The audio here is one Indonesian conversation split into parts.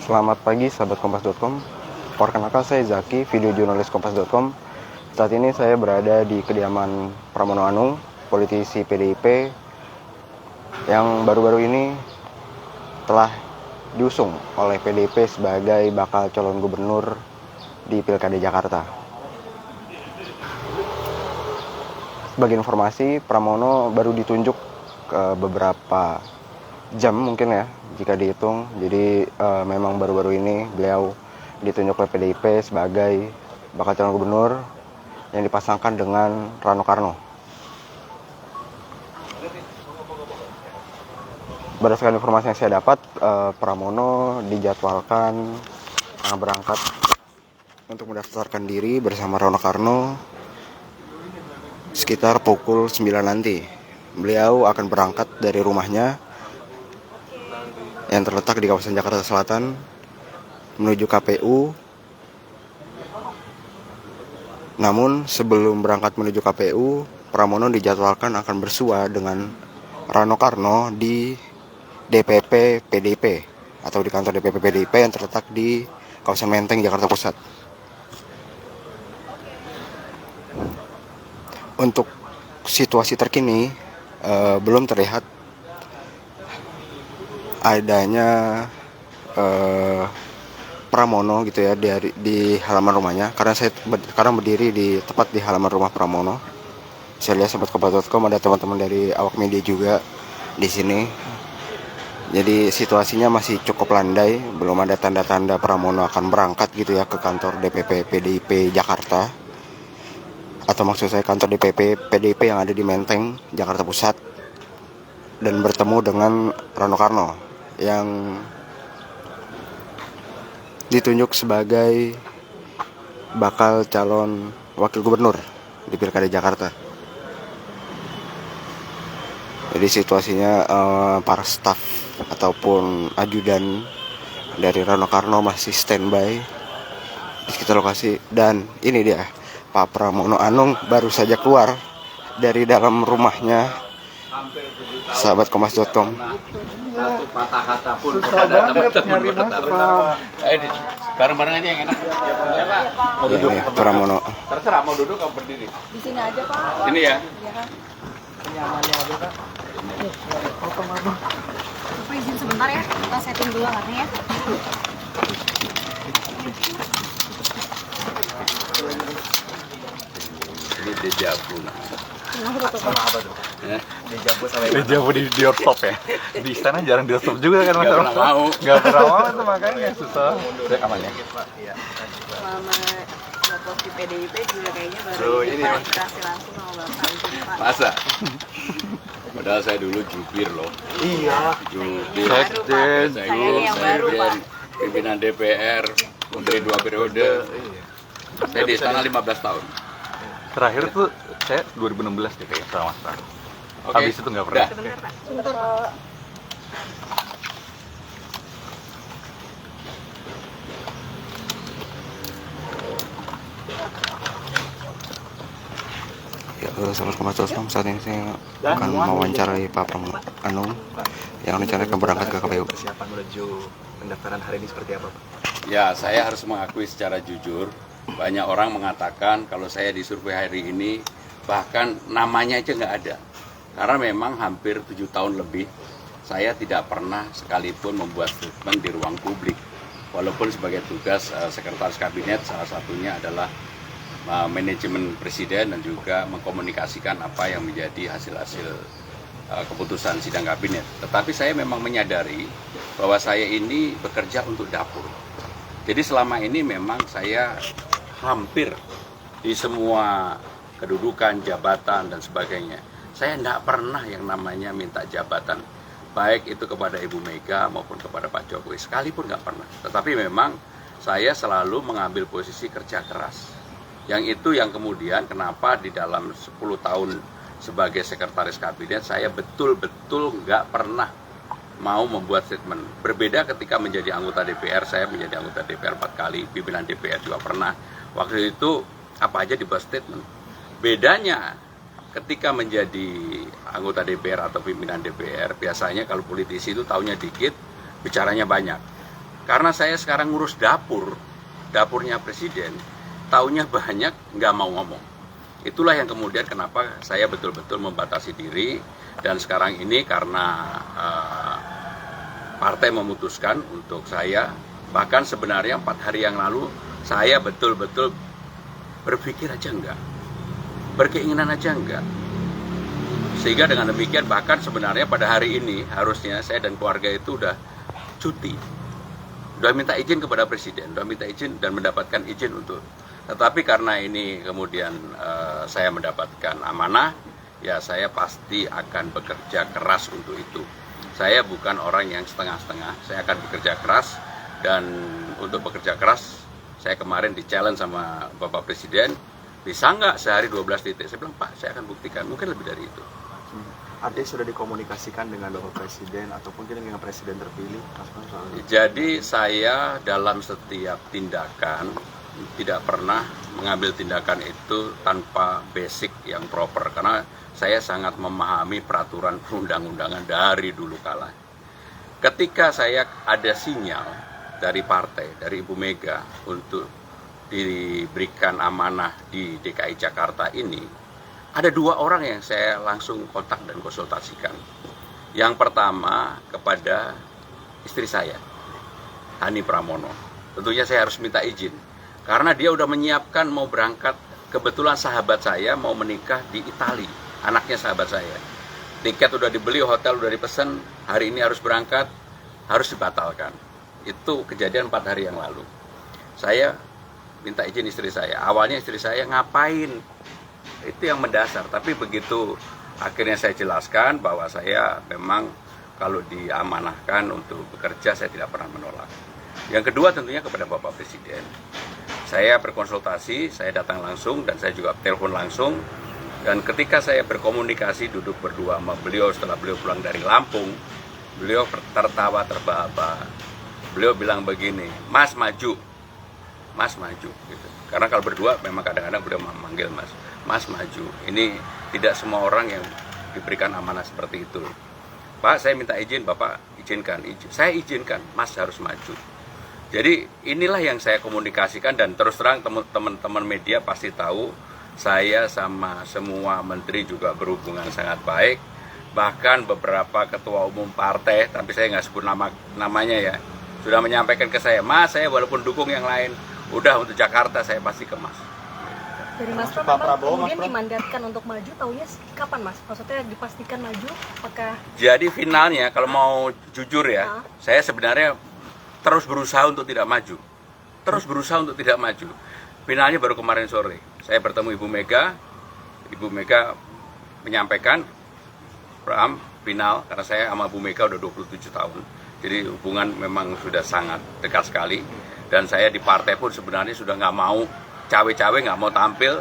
Selamat pagi sahabat kompas.com. Perkenalkan saya Zaki, video jurnalis kompas.com. Saat ini saya berada di kediaman Pramono Anung, politisi PDIP yang baru-baru ini telah diusung oleh PDIP sebagai bakal calon gubernur di Pilkada Jakarta. Sebagai informasi, Pramono baru ditunjuk beberapa jam mungkin ya jika dihitung. Jadi memang baru-baru ini beliau ditunjuk oleh PDIP sebagai bakal calon gubernur yang dipasangkan dengan Rano Karno. Berdasarkan informasi yang saya dapat, Pramono dijadwalkan berangkat untuk mendaftarkan diri bersama Rano Karno sekitar pukul 9 nanti. Beliau akan berangkat dari rumahnya yang terletak di kawasan Jakarta Selatan menuju KPU. Namun sebelum berangkat menuju KPU, Pramono dijadwalkan akan bersua dengan Rano Karno di DPP PDIP atau di kantor DPP PDIP yang terletak di kawasan Menteng, Jakarta Pusat. Untuk situasi terkini belum terlihat adanya Pramono gitu ya di halaman rumahnya, karena saya sekarang berdiri tepat di halaman rumah Pramono. Saya lihat sahabat kompas.com ada teman-teman dari awak media juga di sini. Jadi situasinya masih cukup landai, belum ada tanda-tanda Pramono akan berangkat gitu ya ke kantor DPP PDIP Jakarta. Atau maksud saya kantor DPP PDIP yang ada di Menteng, Jakarta Pusat, dan bertemu dengan Rano Karno yang ditunjuk sebagai bakal calon wakil gubernur di Pilkada Jakarta. Jadi situasinya para staf ataupun ajudan dari Rano Karno masih standby di sekitar lokasi. Dan ini dia, Pak Pramono Anung baru saja keluar dari dalam rumahnya, sahabat kompas.com. Satu patah kata pun kepada teman-teman bareng-bareng aja yang enak. Ya, Pak. Mau duduk Ini Pramono. Terserah mau duduk atau berdiri. Di sini aja, Pak. Ini ya. Iya, Kak. Nyamannya aja, Pak. Bapak izin sebentar ya, kita setting dulu alatnya ya. Ini dejavu. Sama apa tuh? Ya. Dejavu di doorstop ya? Di istana jarang di doorstop juga kan mas? Nggak pernah mau. Gak pernah mau tuh makanya susah. Saya aman ya? Selama Bapak di PDIP juga kayaknya baru Tuh, ini, Mas. dikasih langsung sama Bapak izin, Pak. Masa? Padahal saya dulu jubir loh. Iya. Jubir. Baru, Pak. Saya ini yang baru, Pak. Pimpinan DPR, menteri 2 periode. Saya di istana 15 tahun. Terakhir tuh saya 2016 deh kayak sama mas. Oke. Habis itu nggak pernah. Udah. Sebentar, Pak. Sebentar, Pak. Ya, sahabat kompas.com, saat ini saya akan mewawancarai Pak Pramono Anung yang rencananya akan berangkat ke KPU. Persiapan menuju pendaftaran hari ini seperti apa, Pak? Ya, saya harus mengakui secara jujur, banyak orang mengatakan kalau saya di survei hari ini, bahkan namanya aja nggak ada. Karena memang hampir 7 tahun lebih, saya tidak pernah sekalipun membuat statement di ruang publik. Walaupun sebagai tugas sekretaris kabinet, salah satunya adalah manajemen presiden dan juga mengkomunikasikan apa yang menjadi hasil-hasil keputusan sidang kabinet. Tetapi saya memang menyadari bahwa saya ini bekerja untuk dapur. Jadi selama ini memang saya hampir di semua kedudukan, jabatan, dan sebagainya. Saya tidak pernah yang namanya minta jabatan, baik itu kepada Ibu Mega maupun kepada Pak Jokowi, sekalipun nggak pernah. Tetapi memang saya selalu mengambil posisi kerja keras. Yang itu yang kemudian kenapa di dalam 10 tahun sebagai sekretaris kabinet saya betul-betul nggak pernah mau membuat statement. Berbeda ketika menjadi anggota DPR, saya menjadi anggota DPR 4 kali, pimpinan DPR juga pernah. Waktu itu apa aja dibuat statement. Bedanya ketika menjadi anggota DPR atau pimpinan DPR, biasanya kalau politisi itu taunya dikit, bicaranya banyak. Karena saya sekarang ngurus dapurnya presiden, taunya banyak, nggak mau ngomong. Itulah yang kemudian kenapa saya betul-betul membatasi diri, dan sekarang ini karena partai memutuskan untuk saya, bahkan sebenarnya 4 hari yang lalu, saya betul-betul berpikir aja enggak, berkeinginan aja enggak. Sehingga dengan demikian bahkan sebenarnya pada hari ini harusnya saya dan keluarga itu udah cuti. Udah minta izin kepada presiden, udah minta izin dan mendapatkan izin untuk. Tetapi karena ini kemudian saya mendapatkan amanah, ya saya pasti akan bekerja keras untuk itu. Saya bukan orang yang setengah-setengah, saya akan bekerja keras. Dan untuk bekerja keras, saya kemarin di-challenge sama Bapak Presiden, bisa nggak sehari 12 titik? Saya bilang, Pak, saya akan buktikan, mungkin lebih dari itu. Ada sudah dikomunikasikan dengan Bapak Presiden ataupun dengan Presiden terpilih, Mas Pram, soal ini? Jadi saya dalam setiap tindakan tidak pernah mengambil tindakan itu tanpa basic yang proper, karena saya sangat memahami peraturan perundang-undangan dari dulu kala. Ketika saya ada sinyal dari partai, dari Ibu Mega untuk diberikan amanah di DKI Jakarta ini, ada 2 orang yang saya langsung kontak dan konsultasikan. Yang pertama kepada istri saya, Hani Pramono. Tentunya saya harus minta izin, karena dia udah menyiapkan mau berangkat. Kebetulan sahabat saya mau menikah di Italia, anaknya sahabat saya. Tiket udah dibeli, hotel udah dipesan, hari ini harus berangkat, harus dibatalkan. Itu kejadian 4 hari yang lalu. Saya minta izin istri saya. Awalnya istri saya, ngapain? Itu yang mendasar. Tapi begitu akhirnya saya jelaskan bahwa saya memang kalau diamanahkan untuk bekerja, saya tidak pernah menolak. Yang kedua tentunya kepada Bapak Presiden. Saya berkonsultasi, saya datang langsung dan saya juga telepon langsung. Dan ketika saya berkomunikasi duduk berdua sama beliau setelah beliau pulang dari Lampung, beliau tertawa terbahak-bahak. Beliau bilang begini, Mas maju, Mas maju. Gitu. Karena kalau berdua memang kadang-kadang beliau memanggil Mas, Mas maju. Ini tidak semua orang yang diberikan amanah seperti itu. Pak, saya minta izin, Bapak izinkan. Saya izinkan, Mas harus maju. Jadi inilah yang saya komunikasikan, dan terus terang teman-teman media pasti tahu saya sama semua menteri juga berhubungan sangat baik. Bahkan beberapa ketua umum partai, tapi saya nggak sebut namanya ya, sudah menyampaikan ke saya, Mas, saya walaupun dukung yang lain, udah untuk Jakarta saya pasti ke Mas. Dari Mas Pram, Pak Prabowo, kemudian Mas Pram, dimandatkan untuk maju, taunya kapan Mas? Maksudnya dipastikan maju, apakah? Jadi finalnya kalau mau jujur ya, saya sebenarnya terus berusaha untuk tidak maju. Terus berusaha untuk tidak maju. Finalnya baru kemarin sore. Saya bertemu Ibu Mega. Ibu Mega menyampaikan, Pram, final, karena saya sama Bu Mega udah 27 tahun. Jadi hubungan memang sudah sangat dekat sekali. Dan saya di partai pun sebenarnya sudah nggak mau cawe-cawe, nggak mau tampil.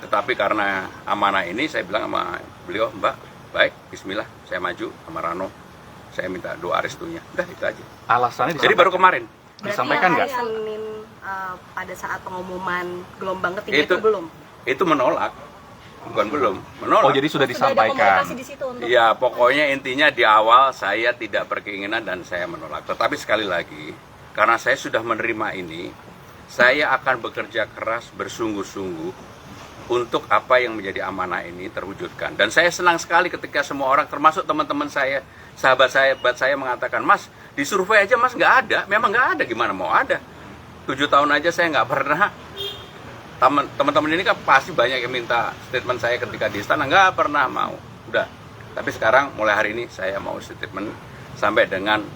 Tetapi karena amanah ini, saya bilang sama beliau, Mbak, baik, bismillah, saya maju sama Rano. Saya minta doa restunya. Udah, itu aja. Alasannya Jadi baru kemarin. disampaikan nggak? Berarti Senin pada saat pengumuman gelombang ketiga itu belum? Itu menolak. Bukan belum, menolak. Oh, jadi sudah Sudah ada disampaikan. komunikasi di situ untuk Ya, pokoknya intinya di awal saya tidak berkeinginan dan saya menolak. Tetapi sekali lagi, karena saya sudah menerima ini, saya akan bekerja keras bersungguh-sungguh untuk apa yang menjadi amanah ini terwujudkan. Dan saya senang sekali ketika semua orang, termasuk teman-teman saya, sahabat saya mengatakan, Mas, di survei aja Mas nggak ada. Memang nggak ada, gimana mau ada? 7 tahun aja saya nggak pernah. Teman-teman ini kan pasti banyak yang minta statement saya ketika di istana, nggak pernah mau. Udah. Tapi sekarang mulai hari ini saya mau statement sampai dengan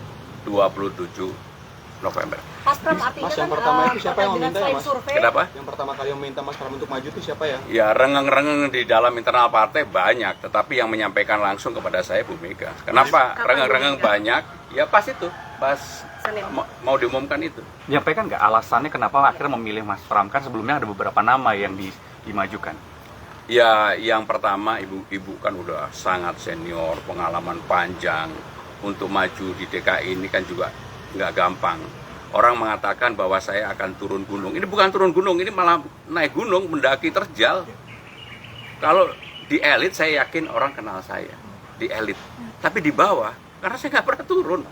27 November. Mas Pram, artinya Mas, yang kan pertama itu siapa yang Pertamina meminta ya, selain Mas? survei, Kenapa? Yang pertama kali meminta Mas Pram untuk maju itu siapa ya? Ya, rengeng-rengeng di dalam internal partai banyak, tetapi yang menyampaikan langsung kepada saya Bu Mega. Kenapa Kapan rengeng-rengeng Bu Mega? banyak? Ya pas itu, pas Senin. mau diumumkan itu. Menyampaikan nggak alasannya kenapa akhirnya memilih Mas Pram? Kan sebelumnya ada beberapa nama yang dimajukan. Ya, yang pertama ibu kan udah sangat senior, pengalaman panjang. Untuk maju di DKI ini kan juga nggak gampang. Orang mengatakan bahwa saya akan turun gunung. Ini bukan turun gunung, ini malah naik gunung, mendaki terjal. Kalau di elit saya yakin orang kenal saya, di elit. Tapi di bawah, karena saya nggak pernah turun.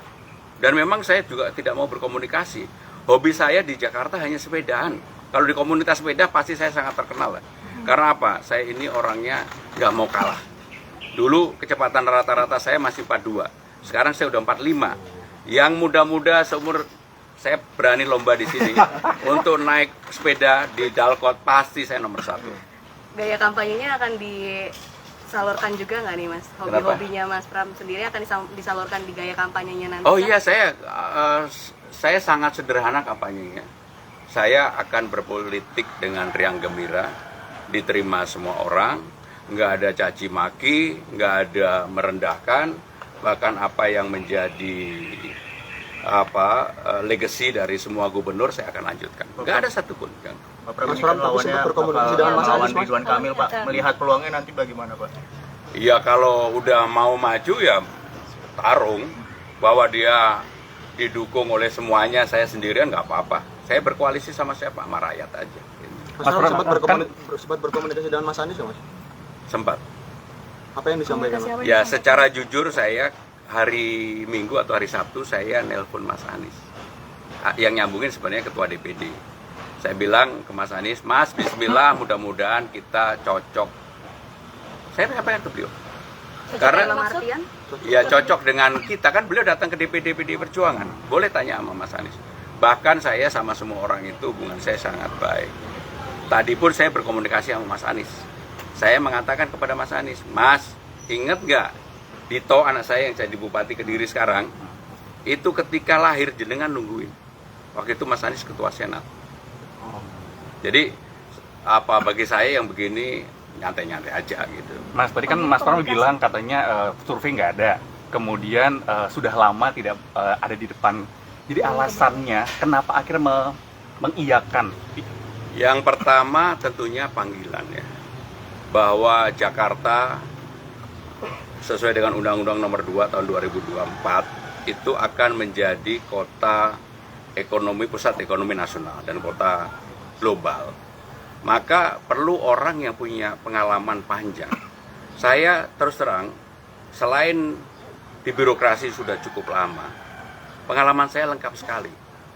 Dan memang saya juga tidak mau berkomunikasi. Hobi saya di Jakarta hanya sepedaan. Kalau di komunitas sepeda pasti saya sangat terkenal. Karena apa? Saya ini orangnya nggak mau kalah. Dulu kecepatan rata-rata saya masih 42. Sekarang saya udah 45. Yang muda-muda seumur saya berani lomba di sini untuk naik sepeda di Dalkot, pasti saya nomor 1. Gaya kampanyenya akan disalurkan juga nggak nih Mas? Hobi-hobinya Mas Pram sendiri akan disalurkan di gaya kampanyenya nanti? Oh iya, saya sangat sederhana kampanyenya. Saya akan berpolitik dengan riang gembira, diterima semua orang, nggak ada caci maki, nggak ada merendahkan, bahkan apa yang menjadi legacy dari semua gubernur saya akan lanjutkan. Nggak ada satupun. Pak Pram sempat berkomunikasi dengan Mas Anies, Mas? Ridwan Kamil, Pak. Melihat peluangnya nanti bagaimana, Pak? Iya, kalau udah mau maju ya tarung. Bahwa dia didukung oleh semuanya, saya sendirian nggak apa-apa. Saya berkoalisi sama siapa? Sama rakyat aja. Mas Pram sempat berkomunikasi dengan Mas Anies ya, Mas? Sempat. Apa yang disampaikan, Mas? Ya, secara jujur saya hari Minggu atau hari Sabtu saya nelpon Mas Anies. Yang nyambungin sebenarnya Ketua DPD. Saya bilang ke Mas Anies, Mas, bismillah, mudah-mudahan kita cocok. Saya sampaikan ke beliau. Karena dalam artian? ya cocok dengan kita, kan beliau datang ke DPD PDI Perjuangan. Boleh tanya sama Mas Anies. Bahkan saya sama semua orang itu hubungan saya sangat baik. Tadi pun saya berkomunikasi sama Mas Anies. Saya mengatakan kepada Mas Anies, Mas, ingat nggak Dito, anak saya yang jadi Bupati Kediri sekarang, itu ketika lahir jenengan nungguin. Waktu itu Mas Anies ketua Senat. Jadi bagi saya yang begini nyantai-nyantai aja gitu. Mas, tadi kan Mas Pram bilang katanya survei nggak ada, kemudian sudah lama tidak ada di depan. Jadi alasannya kenapa akhirnya mengiyakan? Yang pertama tentunya panggilan ya, bahwa Jakarta sesuai dengan Undang-Undang Nomor 2 Tahun 2024 itu akan menjadi kota ekonomi, pusat ekonomi nasional dan kota global. Maka perlu orang yang punya pengalaman panjang. Saya terus terang, selain di birokrasi sudah cukup lama, pengalaman saya lengkap sekali.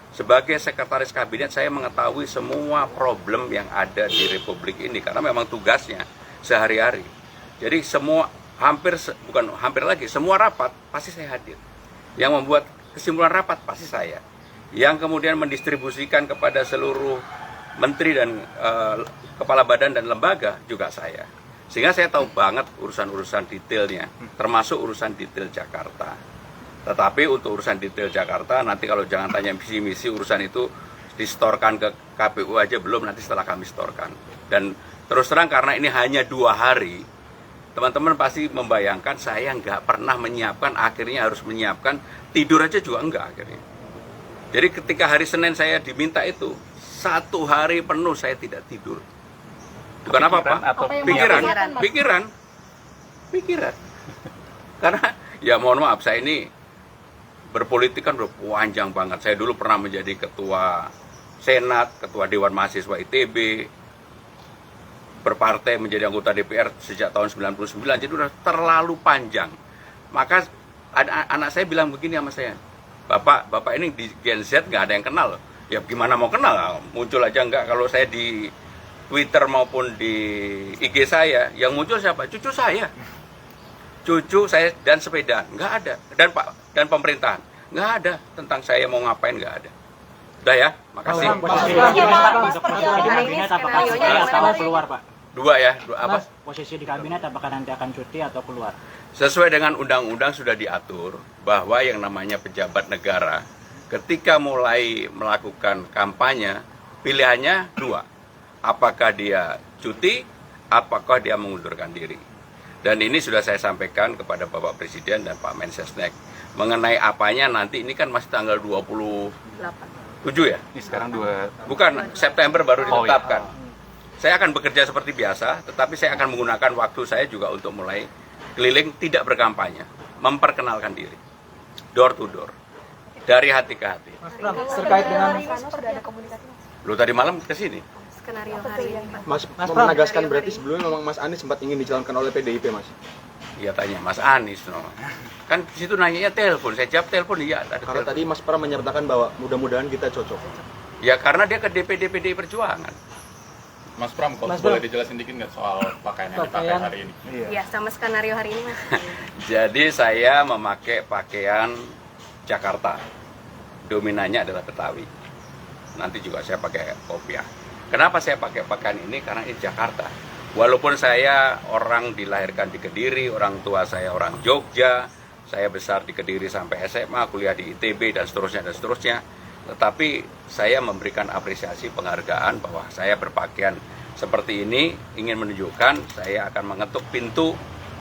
Sebagai sekretaris kabinet, saya mengetahui semua problem yang ada di Republik ini karena memang tugasnya sehari-hari. Jadi semua semua rapat pasti saya hadir. Yang membuat kesimpulan rapat pasti saya. Yang kemudian mendistribusikan kepada seluruh menteri dan kepala badan dan lembaga juga saya. Sehingga saya tahu banget urusan-urusan detailnya, termasuk urusan detail Jakarta. Tetapi untuk urusan detail Jakarta, nanti kalau jangan tanya misi-misi, urusan itu distorkan ke KPU aja belum, nanti setelah kami storkan. Dan terus terang karena ini hanya 2 hari, teman-teman pasti membayangkan saya nggak pernah menyiapkan, akhirnya harus menyiapkan, tidur aja juga enggak akhirnya. Jadi ketika hari Senin saya diminta itu, 1 hari penuh saya tidak tidur. Bukan apa-apa, pikiran. Karena ya mohon maaf, saya ini berpolitik kan udah panjang banget. Saya dulu pernah menjadi ketua Senat, ketua Dewan Mahasiswa ITB, berpartai menjadi anggota DPR sejak tahun 99, jadi udah terlalu panjang. Maka anak saya bilang begini sama saya, Bapak ini di Gen Z nggak ada yang kenal. Ya gimana mau kenal, muncul aja nggak. Kalau saya di Twitter maupun di IG saya, yang muncul siapa? Cucu saya dan sepeda, nggak ada. Dan pemerintahan, nggak ada tentang saya mau ngapain, nggak ada. Udah ya, makasih. Kabinet apakah cuti atau keluar, Pak? Dua ya, apa? Posisi di kabinet apakah nanti akan cuti atau keluar? Sesuai dengan undang-undang sudah diatur bahwa yang namanya pejabat negara ketika mulai melakukan kampanye, pilihannya 2. Apakah dia cuti, apakah dia mengundurkan diri. Dan ini sudah saya sampaikan kepada Bapak Presiden dan Pak Mensesnek. Mengenai apanya nanti, ini kan masih tanggal 27 ya? Ini sekarang Bukan, September baru ditetapkan. Oh, iya. Saya akan bekerja seperti biasa, tetapi saya akan menggunakan waktu saya juga untuk mulai keliling, tidak berkampanye, memperkenalkan diri, door to door, dari hati ke hati. Terkait dengan sudah ada komunikasi. Lu tadi malam ke sini. Skenario hari ini, Pak. Mas menegaskan berarti sebelumnya memang Mas Anies sempat ingin dicalonkan oleh PDIP, Mas? Ya tanya Mas Anies, no. Kan di situ nanyanya telepon, saya jawab telepon, iya ada Karena telepon. tadi Mas Pram menyatakan bahwa mudah-mudahan kita cocok. Ya karena dia ke DPD PDI Perjuangan. Mas Pram, kalau Mas boleh Pram. dijelasin dikit nggak soal pakaian yang dipakai Pakaian. hari ini? Ya, sama skenario hari ini mas. Jadi saya memakai pakaian Jakarta. Dominannya adalah Betawi. Nanti juga saya pakai kopiah. Kenapa saya pakai pakaian ini? Karena ini Jakarta. Walaupun saya orang dilahirkan di Kediri, orang tua saya orang Jogja, saya besar di Kediri sampai SMA, kuliah di ITB dan seterusnya. Tetapi saya memberikan apresiasi penghargaan bahwa saya berpakaian seperti ini ingin menunjukkan saya akan mengetuk pintu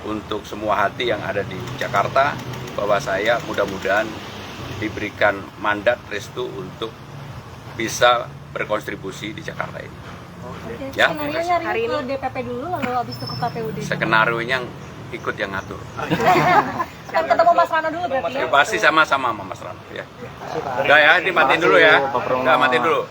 untuk semua hati yang ada di Jakarta bahwa saya mudah-mudahan diberikan mandat restu untuk bisa berkontribusi di Jakarta ini. Oke, Ya, skenario-nya hari hari ini. ke DPP dulu, lalu habis itu ke KPUD. Skenario-nya ikut yang ngatur. Kan ketemu Mas Rano dulu berarti ya? Ya, pasti sama-sama sama Mas Rano ya. Udah ya, dimatiin dulu ya. Udah matiin dulu.